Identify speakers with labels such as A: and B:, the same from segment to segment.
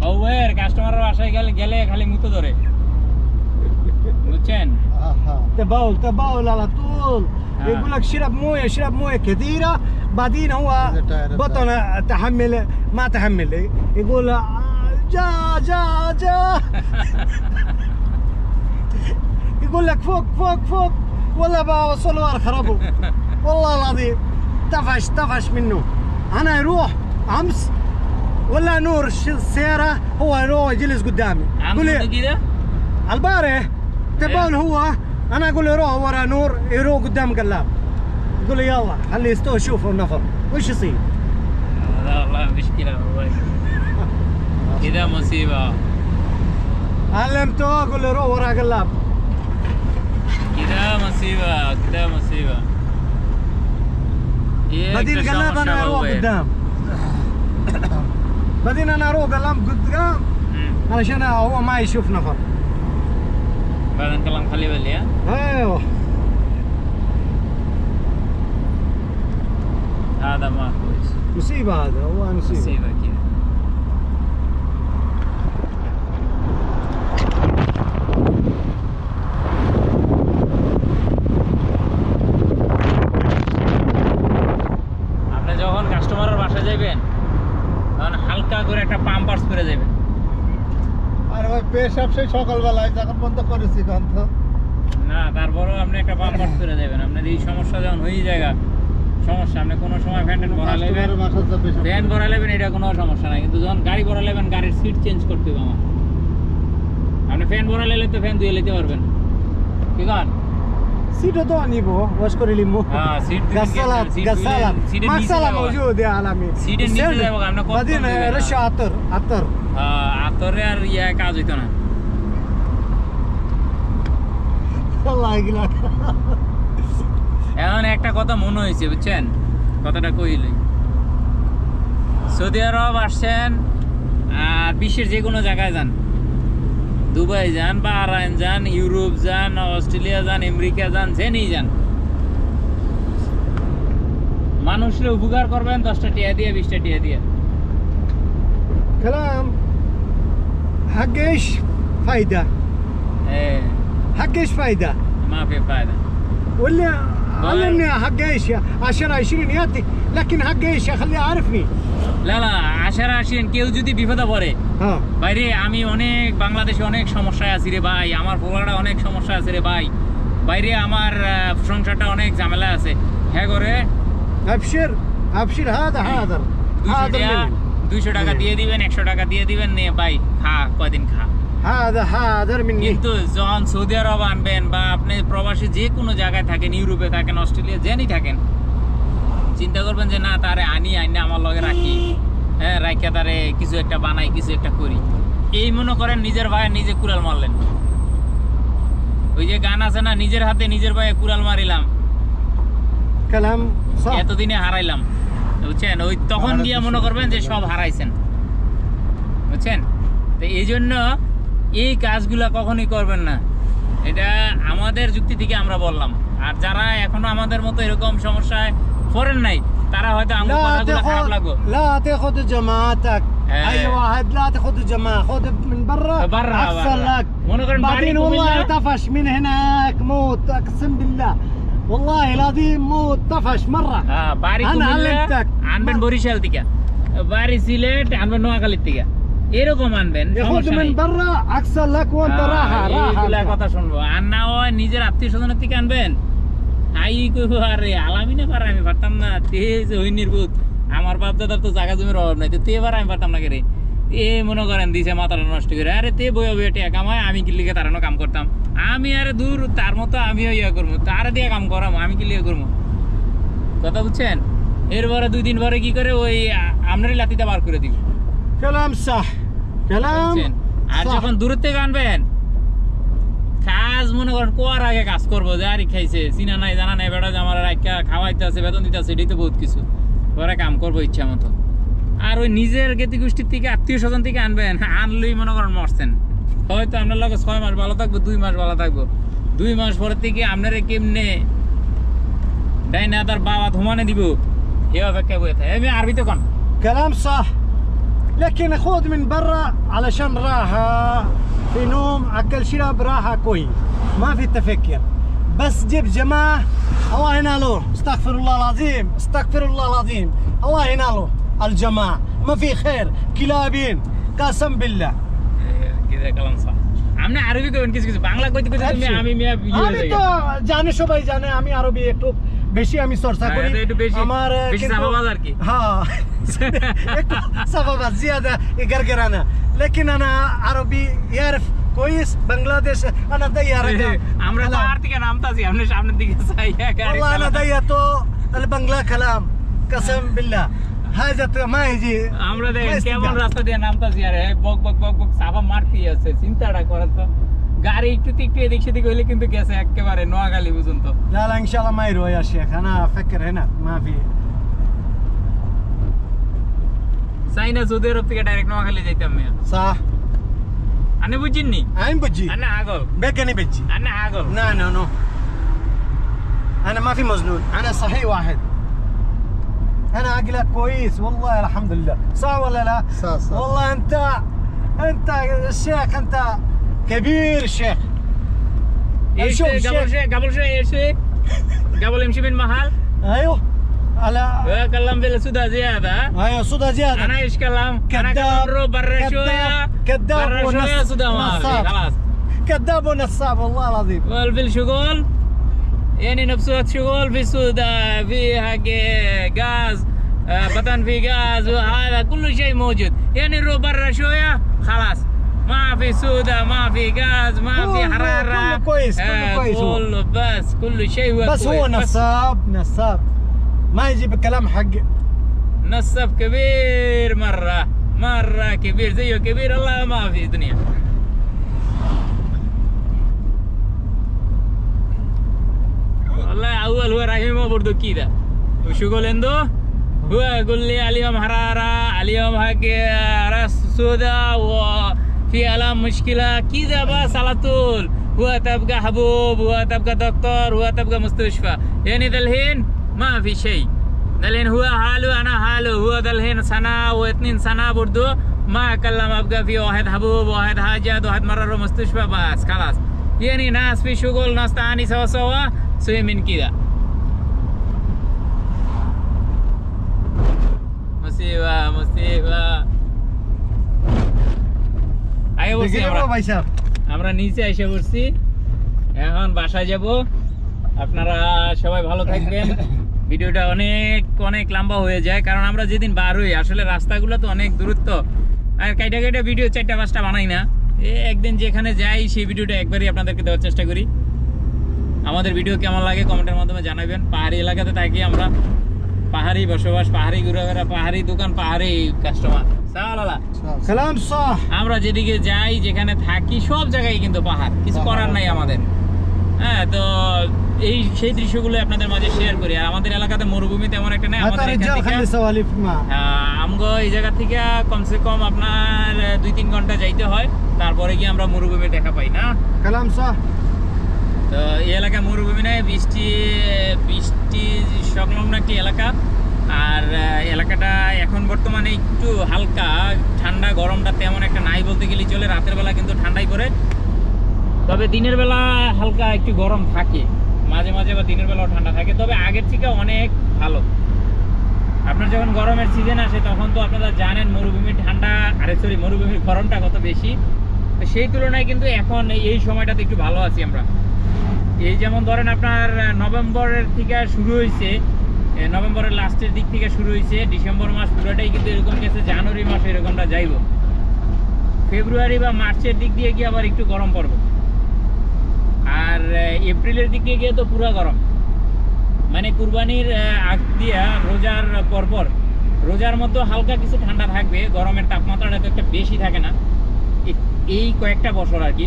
A: বউয়ের কাস্টমারের বাসায় গেলে খালি মুতো ধরে, বুঝছেন?
B: تباول على طول. يقول لك اشرب مويه كثيره بعدين هو بطنه تحمل ما تحمل يقول جا يقول لك فوق والله بوصله خربه والله العظيم طفش منه. انا يروح امس ولا نور السياره هو يروح يجلس قدامي
A: يقول لي كده
B: البارح تباول هو انا اقول له روح ورا نور يروح قدام قلاب يقول لي يلا خليه يستوي شوفوا النفر وش يصير.
A: لا والله مشكله والله كده مصيبه.
B: علمته اقول له روح ورا قلاب
A: كده مصيبه.
B: بعدين قلاب انا اروح قدام بعدين انا اروح قلاب قدام علشان هو ما يشوف نفر.
A: بعدين كلام خلي بالي.
B: ايوه
A: هذا ما كويس،
B: مصيبه. هذا هو
A: مصيبه كده. আপনি যখন কাস্টমারের বাসায় যাবেন তখন হালকা করে একটা পাম্পার্স করে যাবেন।
B: আর ওই পেশাব সেই সকালবেলায় যখন বন্ধ করেছি গন্ধ
A: না, তারপরেও আপনি একটা পাম্পার্স করে যাবেন। আপনার এই সমস্যা যখন হয়ে যায় সমস্যা, আপনি কোনো সময় ফ্যান ভরা নেবেন এটা কোনো সমস্যা নাই, কিন্তু যখন গাড়ি ভরা নেবেন গাড়ির সিট চেঞ্জ করতে হবে আমার। আপনি ফ্যান ভরা নিলে তো ফ্যান ধুয়ে নিতে পারবেন, কি কন?
B: سيده تو نيبو واشكر ليمو
A: سيد
B: غسالات مغسله موجود يا عالمي
A: سيد নিচে যাব আমরা কত
B: بعدين رش عطر
A: আতরে আর ইয়া কাজ হইতো না।
B: والله يقلق।
A: এখন একটা কথা মনে হয়েছে, বুঝছেন? কথাটা কইলেই সৌদি আরব আসছেন আর বিশ্বের যে কোনো জায়গায় যান, দুবাই যান, বাহরাইন যান, ইউরোপ যান, অস্ট্রেলিয়া যান, আমেরিকা যান, যেখানেই যান, মানুষের উপকার করবেন 10টা টিয়া দিয়ে 20টা টিয়া দিয়ে।
B: كلام حق ايش فايده؟
A: ايه
B: حق ايش فايده؟
A: ما في فايده
B: ولا علمني حق ايش 10 20 ياتي لكن حق ايش خليه يعرفني।
A: لا 10-20 কেউ যদি বিপদে পড়ে, বাইরে আমি অনেক বাংলাদেশে অনেক সমস্যায় আছি রে ভাই, আমার পোলাটা অনেক সমস্যা আছে রে ভাই, বাইরে আমার সংসারটা অনেক ঝামেলা আছে, হ্যাঁ করে
B: ابشر هذا
A: 200 টাকা দিয়ে দিবেন, 100 টাকা দিয়ে দিবেন, নে ভাই খা, কয়দিন খা।
B: هذا مني।
A: কিন্তু যখন সৌদি আরব আনবেন বা আপনি প্রবাসী যে কোনো জায়গায় থাকেন, ইউরোপে থাকেন, অস্ট্রেলিয়া যেখানেই থাকেন, চিন্তা করবেন যে না তারে আইনে আমার লগে রাখি, হ্যাঁ রাখিয়া তারে কিছু একটা বানাই, কিছু একটা করি। এই মনে করেন নিজের ভাই নিজে কুড়াল মারলেন। ওই যে গান আছে না, নিজের হাতে নিজের ভাইয়ে কুড়াল মারিলাম,
B: কালাম
A: এতদিনে হারাইলাম, বুঝছেন? ওই তখন গিয়া মনে করবেন যে সব হারাইছেন, বুঝছেন? তো এই জন্য এই কাজগুলা কখনই করবেন না, এটা আমাদের যুক্তি থেকে আমরা বললাম। আর যারা এখনো আমাদের মতো এরকম সমস্যায় পড়েন নাই, তারা হয়তো আমার কথাগুলো খারাপ লাগবে।
B: لا تاخذ جماعتك اي واحد لا تاخذ جماعه خذ من برا احسن لك بعدين والله طفش من هناك موت اقسم بالله والله العظيم موت طفش مره।
A: বাড়ি কুমিল্লা আনবেন বরিশাল থেকে, বাড়ি সিলেট আনবেন নোয়াখালী থেকে, এরকম আনবেন, সমস্যা নাই।
B: برا احسن لك وانت راحه
A: এইগুলা কথা শুনবো। আর না হয় নিজের আত্মীয় স্বজনের থেকে আনবেন, আই কইব আরে আলামিনে পারে আমি পারতাম না, তেজ হই নির্বুত, আমার বাপ দাদার তো জায়গা জমির অভাব নাই, তো তে পারে আমি পারতাম না রে। এ মনে করেন দিছে মাথাটা নষ্ট করে, আরে তে বইয়া বইয়া টিয়া কামায়, আমি কি লিখে তারানো কাম করতাম, আমি আরে দূর তার মতো আমিও ইয়া করবো, তারা দিয়ে কাম করাম, আমি কি লিখে করবো, কথা বুঝছেন? এরপরে 2 দিন পরে কি করে ওই আপনারই লাতিটা বার করে দিব।
B: كلام صح كلام।
A: আর যখন দূর থেকে আনবেন, কাজ মনে করেন কোয়ার আগে কাজ করবো, যে আরে খাইছে চিনা নাই জানা নাই, বেটা যে আমার খাওয়াইতে আছে, বেতন দিতে আছে, এটাই তো বহুত কিছু, পরে কাম করবো ইচ্ছা মতো। আর ওই নিজের জ্ঞাতি গোষ্ঠীর থেকে আত্মীয় স্বজন থেকে আনবেন, আনলেই মনে করেন মরছেন। হয়তো আপনার লগে 6 মাস ভালো থাকবো, 2 মাস ভালো থাকবো, 2 মাস পরের থেকে আপনারা কেমনে ডাইনা তার বাবা ধুমানে দিব, এ অপেক্ষা বয়ে থাকে। আমি আরবিতে কোন
B: كلام صح لكن خذ من برا علشان راحة في نوم أكل شرب راحة كويس ما في تفكير بس جيب جماعة الله يناله استغفر الله العظيم استغفر الله العظيم الله يناله الجماعة ما في خير كلابين قسم بالله
A: كذا كلام صح আমরা আরবি কইবেন কিছু কিছু বাংলা কইতে কইতে তুমি আমি মিয়া
B: আমি তো জানে সবাই জানে আমি আরবি একটু বেশি আমি চর্চা করি
A: আমার বেশি সাবাবাজ আর কি
B: হ্যাঁ একটু সাবাবাজ زياده غرغرانه لكن انا عربي يعرف كويس بنغلاديش انا داير
A: আমরা তো আর থেকে নামতাছি আপনি সামনের দিকে চাইয়া
B: والله انا دايته البنغلا كلام قسم بالله هذا ما يجي
A: আমরা দেখেন কেমন রাস্তা দিয়ে নামতাছি আরে বক বক বক বক সাবা মারতি আছে চিন্তাটা করেন তো গাড়ি একটু এদিক সেদিক হইলে কিন্তু গেছে একেবারে নোয়াখালী পর্যন্ত
B: لا لا ان شاء الله ما يروح يا شيخ انا افكر هنا ما في
A: চাইনা সৌদি আরব থেকে ডাইরেক্ট নোয়াখালী যাইতাম মিয়া
B: صح
A: আনে বুঝিননি
B: عين بجي
A: আনে আগল
B: بيكني بجي
A: আনে আগল
B: لا لا نو انا ما في مجنون انا صحيح واحد انا عقلك كويس والله الحمد لله صح ولا لا صح والله انت الشيخ انت كبير الشيخ
A: ايش قبل شوي ايش قبل يمشي من محل
B: ايوه على
A: كلام بالسودا زياده
B: ايوه صودا زياده
A: انا ايش كلام انا
B: كذاب
A: كلام برا شويه
B: كذاب
A: برا شويه سودا ما في خلاص
B: كذاب ونصاب والله العظيم
A: في الشغل يعني نفس الشغل في السودا في حق غاز بطن في غاز وهذا كل شيء موجود يعني رو برا شويه خلاص ما في سودا ما في غاز ما في حراره
B: كله كويس
A: كله بس كل شيء هو
B: بس
A: كويس.
B: هو نصاب ما يجي بكلام حق
A: نصاب كبير مرة كبير زيه كبير الله ما في الدنيا والله أول هو رحيمه برضو كده وشغل عنده هو يقول لي اليوم حرارة اليوم حق راس سوداء وفي ألم مشكلة كده بس على طول هو تبقى حبوب هو تبقى دكتور هو تبقى مستشفى يعني ذا الحين ما في شيء دلين هو حاله أنا حاله هو دلين سنة و2 سنة برضو ما أكلم أبقى في واحد حبوب واحد حاجات واحد مرة مستشفى بس خلاص يعني ناس في شغل ناس تاني سوا سوي من كده مصيبة আগে বলছি আমরা নিচে এসে পড়ছি এখন বাসায় যাব আপনারা সবাই ভালো থাকবেন ভিডিওটা অনেক লম্বা হয়ে যায় কারণ আমরা যেদিন বার হই আসলে রাস্তাগুলো তো অনেক দূরত্ব আর কাইটা ভিডিও 4-5টা বানাই না একদিন যেখানে যাই সেই ভিডিওটা একবারই আপনাদেরকে দেওয়ার চেষ্টা করি আমাদের ভিডিও কেমন লাগে কমেন্টের মাধ্যমে জানাবেন পাহাড়ি এলাকাতে থাকি আমরা পাহাড়ি বসবাস পাহাড়ি ঘোরাফেরা পাহাড়ি দোকান পাহাড়ি কাস্টমার
B: সালাম صح
A: আমরা যেদিকে যাই যেখানে থাকি সব জায়গায় কিন্তু পাহাড় কিছু করার নাই আমাদের হ্যাঁ তো এই সেই দৃশ্যগুলো আপনাদের মাঝে শেয়ার করি আর আমাদের এলাকাতে মরুভূমি তেমন একটা নেই আমাদের এখান থেকে আমগো এই জায়গা থেকে কমসে কম আপনার 2-3 ঘন্টা যাইতে হয় তারপরে গিয়ে আমরা মরুভূমি দেখা পাই না
B: কালাম صح
A: তো এই এলাকা মরুভূমি নয় বৃষ্টি সংলগ্ন একটি এলাকা আর এলাকাটা এখন বর্তমানে একটু হালকা ঠান্ডা গরমটা তেমন একটা নাই বলতে গেলে চলে রাতের বেলা কিন্তু ঠান্ডাই পড়ে তবে দিনের বেলা হালকা একটু গরম থাকে মাঝে মাঝে বা দিনের বেলাও ঠান্ডা থাকে তবে আগের থেকে অনেক ভালো আপনার যখন গরমের সিজন আসে তখন তো আপনারা জানেন মরুভূমির ঠান্ডা মরুভূমির গরমটা কত বেশি তো সেই তুলনায় কিন্তু এখন এই সময়টাতে একটু ভালো আছি আমরা এই যেমন ধরেন আপনার নভেম্বরের থেকে শুরু হয়েছে নভেম্বরের লাস্টের দিক থেকে শুরু হয়েছে ডিসেম্বর মাস পুরোটাই কিন্তু এরকম গেছে জানুয়ারি মাসে এরকমটা যাইব ফেব্রুয়ারি বা মার্চের দিক দিয়ে গিয়ে আবার একটু গরম পড়বে আর এপ্রিলের দিক দিয়ে গিয়ে তো পুরো গরম মানে কুরবানির আগ দিয়া রোজার পরপর রোজার মধ্যে হালকা কিছু ঠান্ডা থাকবে গরমের তাপমাত্রাটা তো একটা বেশি থাকে না এই কয়েকটা বছর আর কি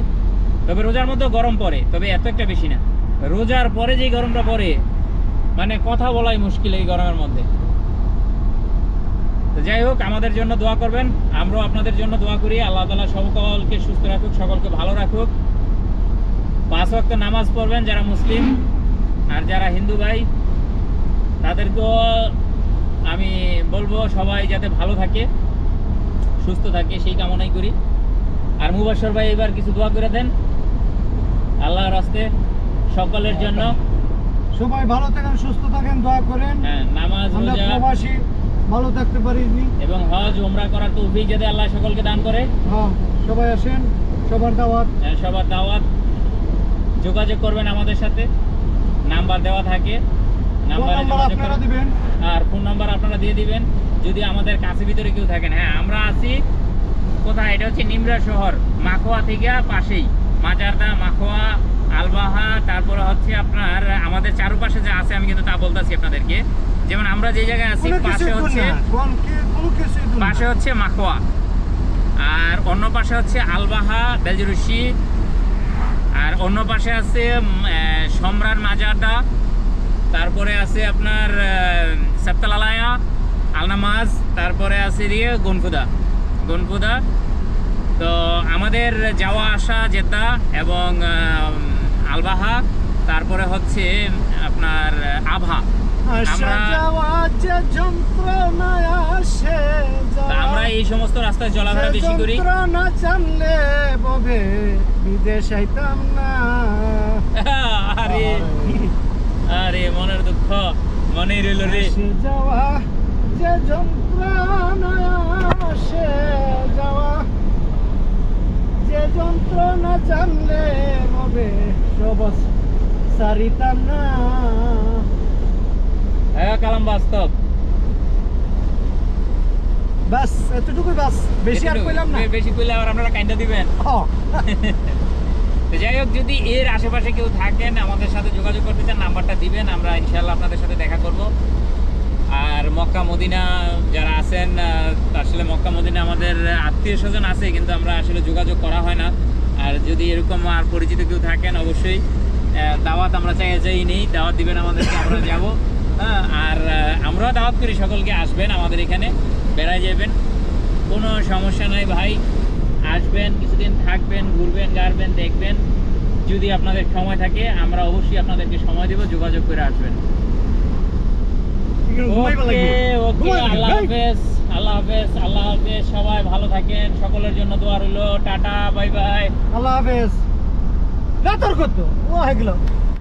A: তবে রোজার মধ্যে গরম পড়ে তবে এত একটা বেশি না রোজার পরে যে গরমটা পড়ে মানে কথা বলাই মুশকিল এই গরমের মধ্যে তো যাই হোক আমাদের জন্য দোয়া করবেন আমরাও আপনাদের জন্য দোয়া করি আল্লাহ তাআলা সকলকে সুস্থ রাখুক সকলকে ভালো রাখুক 5 ওয়াক্ত নামাজ পড়বেন যারা মুসলিম আর যারা হিন্দু ভাই তাদেরকেও আমি বলবো সবাই যাতে ভালো থাকে সুস্থ থাকে সেই কামনাই করি। আর মুবাশশর ভাই এবার কিছু দোয়া করে দেন আল্লাহর রাস্তে সকলের জন্য।
B: সবাই ভালো থাকেন, সুস্থ থাকেন, দোয়া করেন।
A: হ্যাঁ, নামাজ
B: আমরা
A: রোজা
B: প্রবাসী ভালো থাকতে পারিনি।
A: এবং হজ ওমরা করার তৌফিক যাতে আল্লাহ সকলকে দান করে।
B: হ্যাঁ, সবাই আসেন, সবার দাওয়াত।
A: সবার দাওয়াত। যোগাযোগ করবেন আমাদের সাথে, নাম্বার দেওয়া থাকে, নাম্বারে
B: নাম্বার
A: যোগাযোগ
B: আপনারা
A: করবেন।
B: দিবেন।
A: আর ফোন নাম্বার আপনারা দিয়ে দিবেন যদি আমাদের কাছে ভিতরে কেউ থাকেন। হ্যাঁ, আমরা আছি কোথায়, এটা হচ্ছে নিমরা শহর, মাখোয়া থেকে পাশেই, মাজারদা, মাখোয়া, আলবাহা, তারপরে হচ্ছে আপনার আমাদের চারপাশে যা আছে আমি কিন্তু তা বলতেছি আপনাদেরকে। যেমন আমরা যে জায়গায় আছি পাশে হচ্ছে মাখোয়া, আর অন্য পাশে হচ্ছে আলবাহা বেলজরুশি, আর অন্য পাশে আছে সম্রাট মাজারদা, তারপরে আছে আপনার সেপ্তালালায়া, আলনামাজ, তারপরে আছে দিয়ে গনফুদা। তো আমাদের যাওয়া আসা জেদ্দা এবং আলবাহা, তারপরে হচ্ছে আপনার আভা। আমরা এই সমস্ত রাস্তায় চলাফেরা বেশি করি।
B: না জানলে ববে বিদেশ আইতাম না।
A: আরে আরে মনের দুঃখ মনেই রইল রে।
B: যাওয়া যে যন্ত্রণা আসে যাওয়া, যে যন্ত্রণা জানলে ববে সব সারিতাম না।
A: হ্যাঁ, কালাম বাস্তব।
B: বাস এতটুকুই, বাস বেশি আর কইলাম না।
A: বেশি কইলে আবার আপনারা কাইন্ডা দিবেন। তো যাই হোক, যদি এর আশেপাশে কেউ থাকেন আমাদের সাথে যোগাযোগ করতে চান, নাম্বারটা দিবেন, আমরা ইনশাল্লাহ আপনাদের সাথে দেখা করব। আর মক্কা মদিনা যারা আছেন, আসলে মক্কা মদিনা আমাদের আত্মীয় স্বজন আছে, কিন্তু আমরা আসলে যোগাযোগ করা হয় না। আর যদি এরকম আর পরিচিত কেউ থাকেন অবশ্যই দাওয়াত আমরা চাই নেই, দাওয়াত দিবেন আমাদেরকে, আমরা যাব। হ্যাঁ, আর আমরাও দাওয়াত করি সকলকে, আসবেন আমাদের এখানে, বেড়ায় যাবেন, কোনো সমস্যা নাই ভাই। আসবেন, কিছুদিন থাকবেন, ঘুরবেন, গাড়বেন, দেখবেন। যদি আপনাদের সময় থাকে আমরা অবশ্যই আপনাদেরকে সময় দেব, যোগাযোগ করে আসবেন। ওকে, আল্লাহ হাফেজ, আল্লাহ হাফেজ, আল্লাহ হাফেজ। সবাই ভালো থাকেন, সকলের জন্য দোয়া রইল। টাটা, বাই বাই,
B: আল্লাহ হাফেজ। না তোর কত ও হয়ে গেল।